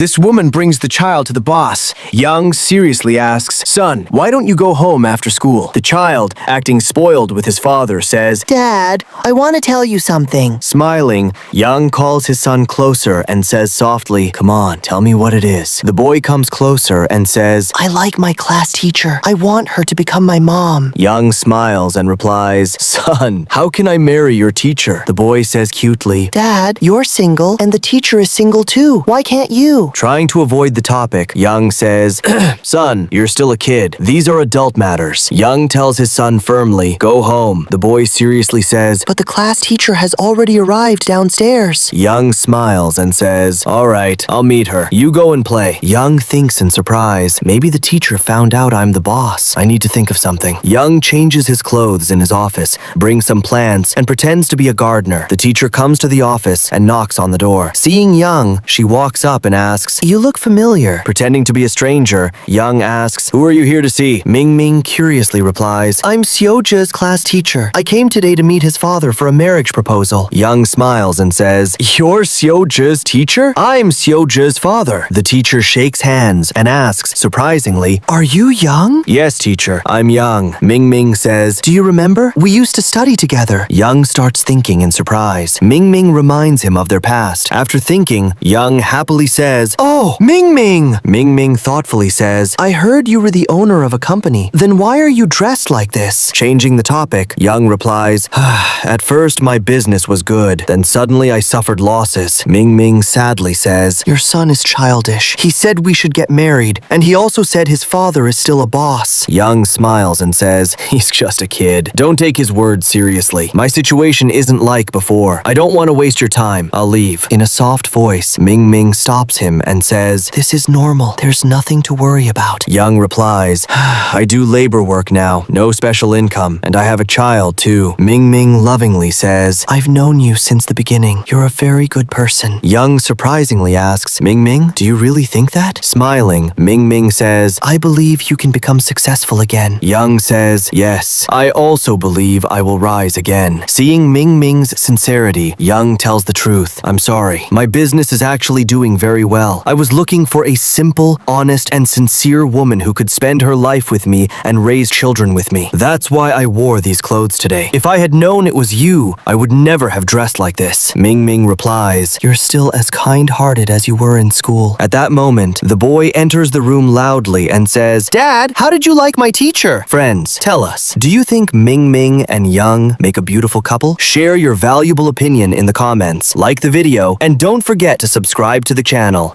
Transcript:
This woman brings the child to the boss. Young seriously asks, "Son, why don't you go home after school?" The child, acting spoiled with his father, says, Dad, I want to tell you something. Smiling, Young calls his son closer and says softly, "Come on, tell me what it is." The boy comes closer and says, I like my class teacher. I want her to become my mom. Young smiles and replies, "Son, how can I marry your teacher?" The boy says cutely, Dad, you're single and the teacher is single too. Why can't you? Trying to avoid the topic, Young says, "Son, you're still a kid. These are adult matters." Young tells his son firmly, "Go home." The boy seriously says, But the class teacher has already arrived downstairs. Young smiles and says, "All right, I'll meet her. You go and play." Young thinks in surprise, maybe the teacher found out I'm the boss. I need to think of something. Young changes his clothes in his office, brings some plants, and pretends to be a gardener. The teacher comes to the office and knocks on the door. Seeing Young, she walks up and asks, You look familiar. Pretending to be a stranger, Young asks, "Who are you here to see?" Ming Ming curiously replies, I'm Xiuji's class teacher. I came today to meet his father for a marriage proposal. Young smiles and says, "You're Xiuji's teacher? I'm Xiuji's father." The teacher shakes hands and asks, surprisingly, Are you Young? "Yes, teacher, I'm Young." Ming Ming says, Do you remember? We used to study together. Young starts thinking in surprise. Ming Ming reminds him of their past. After thinking, Young happily says, Oh, Ming Ming! Ming Ming thoughtfully says, I heard you were the owner of a company. Then why are you dressed like this? Changing the topic, Young replies, "At first my business was good, then suddenly I suffered losses." Ming Ming sadly says, Your son is childish. He said we should get married, and he also said his father is still a boss. Young smiles and says, "He's just a kid. Don't take his words seriously. My situation isn't like before. I don't want to waste your time. I'll leave." In a soft voice, Ming Ming stops him and says, This is normal. There's nothing to worry about. Young replies, "I do labor work now, no special income, and I have a child too." Ming Ming lovingly says, I've known you since the beginning. You're a very good person. Young surprisingly asks, "Ming Ming, do you really think that?" Smiling, Ming Ming says, I believe you can become successful again. Young says, "Yes, I also believe I will rise again." Seeing Ming Ming's sincerity, Young tells the truth. "I'm sorry. My business is actually doing very well. I was looking for a simple, honest, and sincere woman who could spend her life with me and raise children with me. That's why I wore these clothes today. If I had known it was you, I would never have dressed like this." Ming Ming replies, You're still as kind-hearted as you were in school. At that moment, the boy enters the room loudly and says, Dad, how did you like my teacher? "Friends, tell us, do you think Ming Ming and Young make a beautiful couple?" Share your valuable opinion in the comments, like the video, and don't forget to subscribe to the channel.